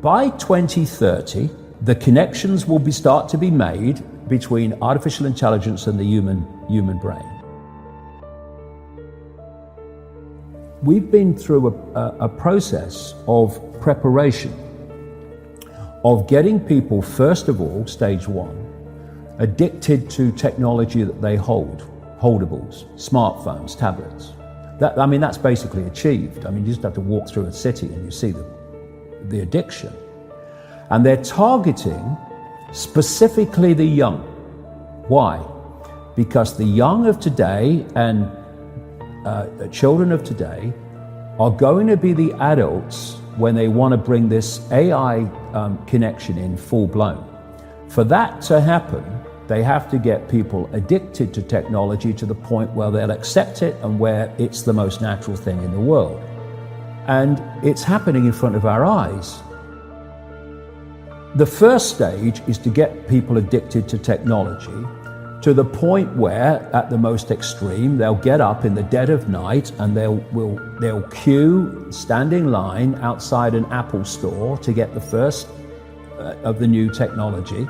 by 2030, the connections will start to be made between artificial intelligence and the human brain. We've been through a process of preparation, of getting people, first of all, stage one, addicted to technology that they hold, holdables, smartphones, tablets. That's basically achieved. You just have to walk through a city and you see the addiction. And they're targeting specifically the young. Why? Because the young of today and children of today are going to be the adults when they want to bring this AI connection in full blown. For that to happen, they have to get people addicted to technology to the point where they'll accept it and where it's the most natural thing in the world. And it's happening in front of our eyes. The first stage is to get people addicted to technology to the point where, at the most extreme, they'll get up in the dead of night and they'll queue, stand in line outside an Apple store to get the first of the new technology.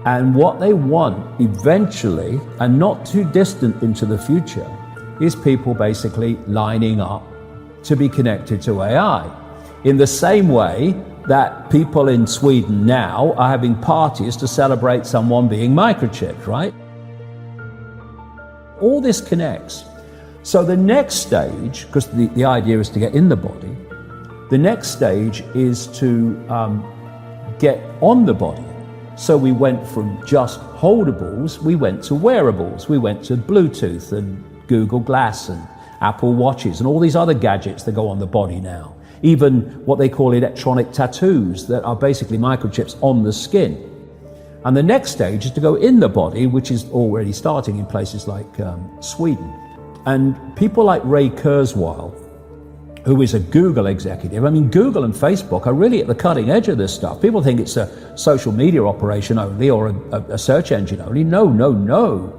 And what they want eventually, and not too distant into the future, is people basically lining up to be connected to AI. In the same way that people in Sweden now are having parties to celebrate someone being microchipped, right? All this connects. So the next stage, because the idea is to get in the body, the next stage is to get on the body. So we went from just holdables, we went to wearables, we went to Bluetooth and Google Glass and Apple Watches and all these other gadgets that go on the body now. Even what they call electronic tattoos that are basically microchips on the skin. And the next stage is to go in the body, which is already starting in places like Sweden. And people like Ray Kurzweil, who is a Google executive, Google and Facebook are really at the cutting edge of this stuff. People think it's a social media operation only or a search engine only. No.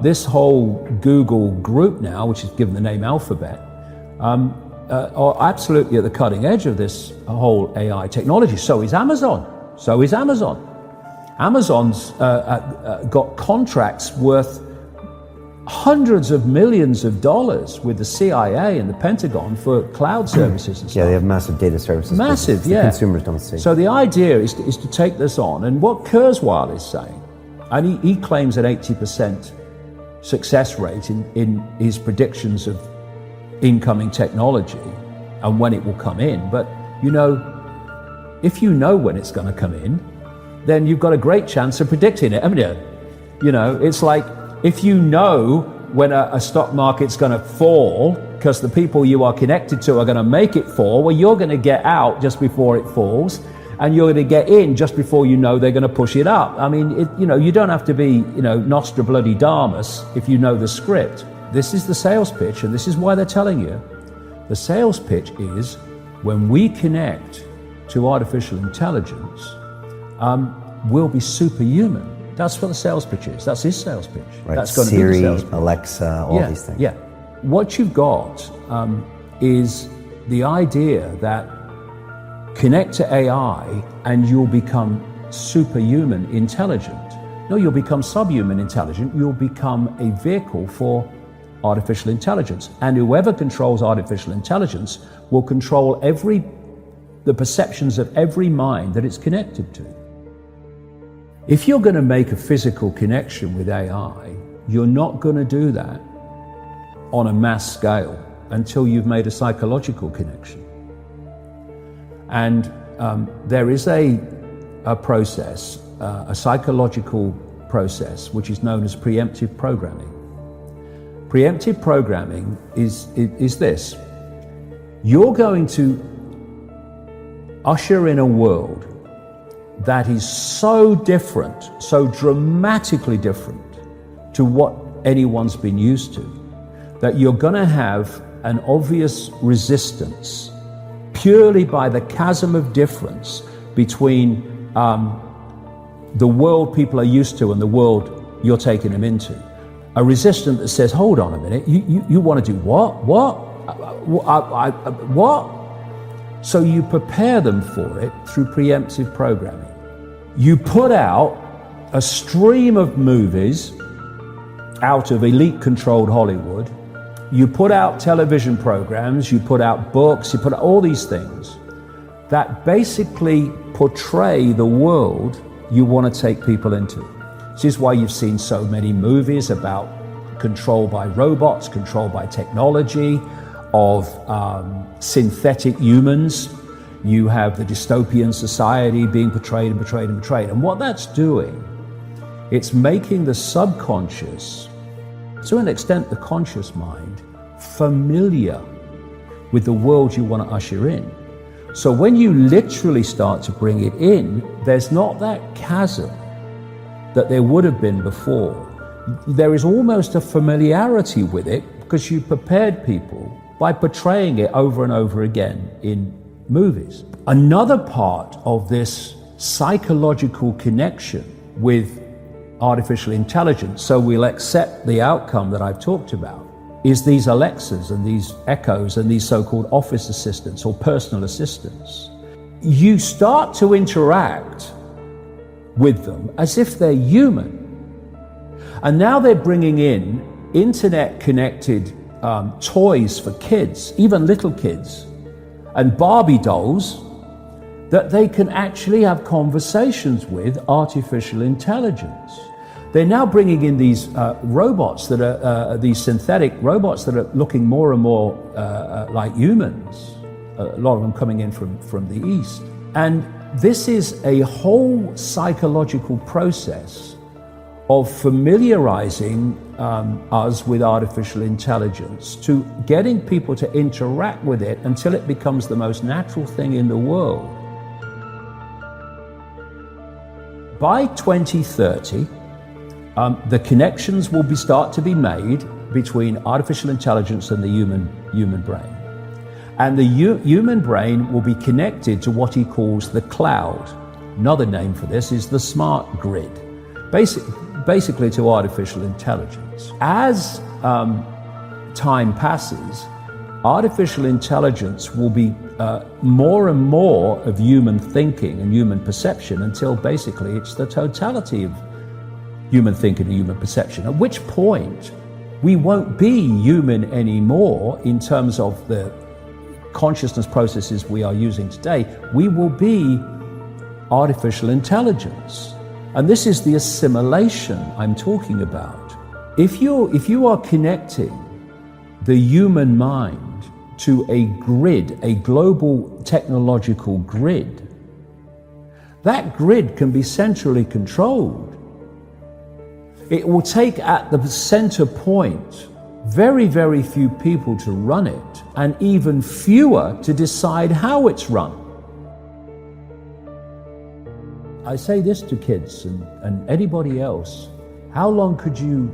This whole Google group now, which is given the name Alphabet, are absolutely at the cutting edge of this whole AI technology. So is Amazon. Amazon's got contracts worth hundreds of millions of dollars with the CIA and the Pentagon for cloud services and stuff. Yeah, they have massive data services. Massive, yeah. Consumers don't see. So the idea is to take this on. And what Kurzweil is saying, and he claims an 80% success rate in his predictions of incoming technology and when it will come in. But, if you know when it's going to come in, then you've got a great chance of predicting it, haven't you? It's like, if you know when a stock market's going to fall because the people you are connected to are going to make it fall, well, you're going to get out just before it falls, and you're going to get in just before you know they're going to push it up. You don't have to be, Nostradamus if you know the script. This is the sales pitch, and this is why they're telling you. The sales pitch is, when we connect to artificial intelligence, we'll be superhuman. That's what the sales pitch is. That's his sales pitch. Right. That's going Siri, to be the sales pitch. Alexa, all these things. Yeah. What you've got is the idea that connect to AI and you'll become superhuman intelligent. No, you'll become subhuman intelligent. You'll become a vehicle for artificial intelligence. And whoever controls artificial intelligence will control the perceptions of every mind that it's connected to. If you're going to make a physical connection with AI, you're not going to do that on a mass scale until you've made a psychological connection. And there is a process, a psychological process, which is known as preemptive programming. Preemptive programming is this. You're going to usher in a world that is so different, so dramatically different to what anyone's been used to, that you're going to have an obvious resistance purely by the chasm of difference between the world people are used to and the world you're taking them into. A resistance that says, hold on a minute, you want to do what? What? So you prepare them for it through preemptive programming. You put out a stream of movies out of elite-controlled Hollywood. You put out television programs, you put out books, you put out all these things that basically portray the world you want to take people into. This is why you've seen so many movies about control by robots, control by technology, of synthetic humans. You have the dystopian society being portrayed and portrayed and portrayed. And what that's doing, it's making the subconscious, to an extent the conscious mind, familiar with the world you want to usher in. So when you literally start to bring it in, there's not that chasm that there would have been before. There is almost a familiarity with it because you prepared people by portraying it over and over again in movies. Another part of this psychological connection with artificial intelligence, so we'll accept the outcome that I've talked about, is these Alexas and these Echoes and these so-called office assistants or personal assistants. You start to interact with them as if they're human. And now they're bringing in internet-connected toys for kids, even little kids, and Barbie dolls that they can actually have conversations with artificial intelligence. They're now bringing in these robots that are these synthetic robots that are looking more and more like humans. A lot of them coming in from the East. And this is a whole psychological process of familiarizing us with artificial intelligence, to getting people to interact with it until it becomes the most natural thing in the world. By 2030, the connections will start to be made between artificial intelligence and the human brain. And the human brain will be connected to what he calls the cloud. Another name for this is the smart grid, basically to artificial intelligence. As time passes, artificial intelligence will be more and more of human thinking and human perception until basically it's the totality of human thinking and human perception, at which point we won't be human anymore in terms of the consciousness processes we are using today. We will be artificial intelligence. And this is the assimilation I'm talking about. If you are connecting the human mind to a grid, a global technological grid, that grid can be centrally controlled. It will take at the center point very, very few people to run it, and even fewer to decide how it's run. I say this to kids and anybody else: how long could you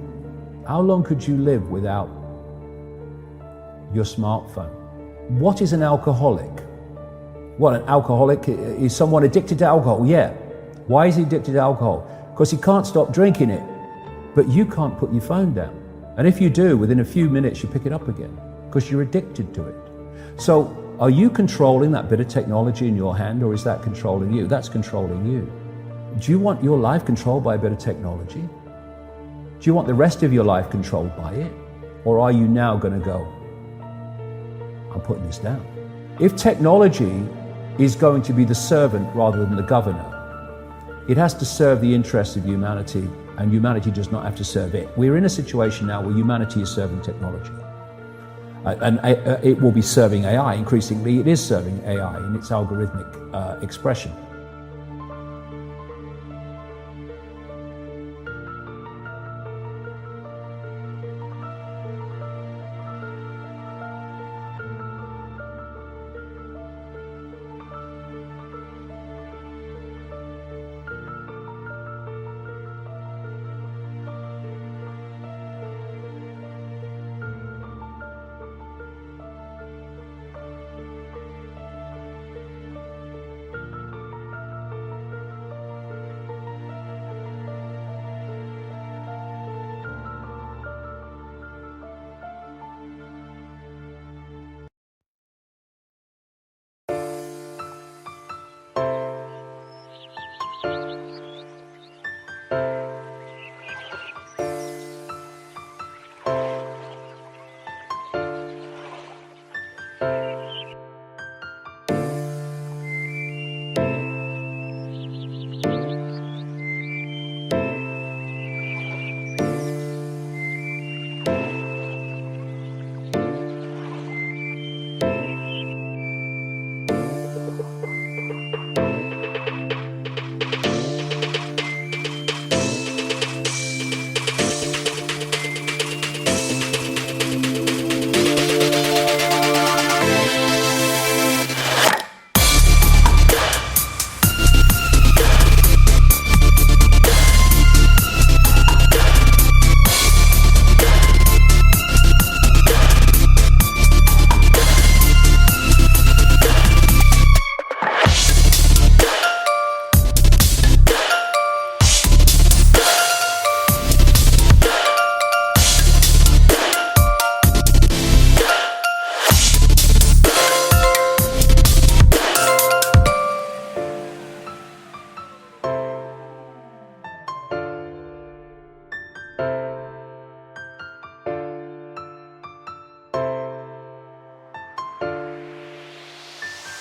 live without your smartphone? What is an alcoholic? What, an alcoholic is someone addicted to alcohol? Yeah. Why is he addicted to alcohol? Because he can't stop drinking it. But you can't put your phone down. And if you do, within a few minutes you pick it up again because you're addicted to it. So are you controlling that bit of technology in your hand, or is that controlling you? That's controlling you. Do you want your life controlled by a bit of technology? Do you want the rest of your life controlled by it? Or are you now going to go, I'm putting this down? If technology is going to be the servant rather than the governor, it has to serve the interests of humanity, and humanity does not have to serve it. We're in a situation now where humanity is serving technology. And it will be serving AI. Increasingly, it is serving AI in its algorithmic expression.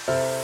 you.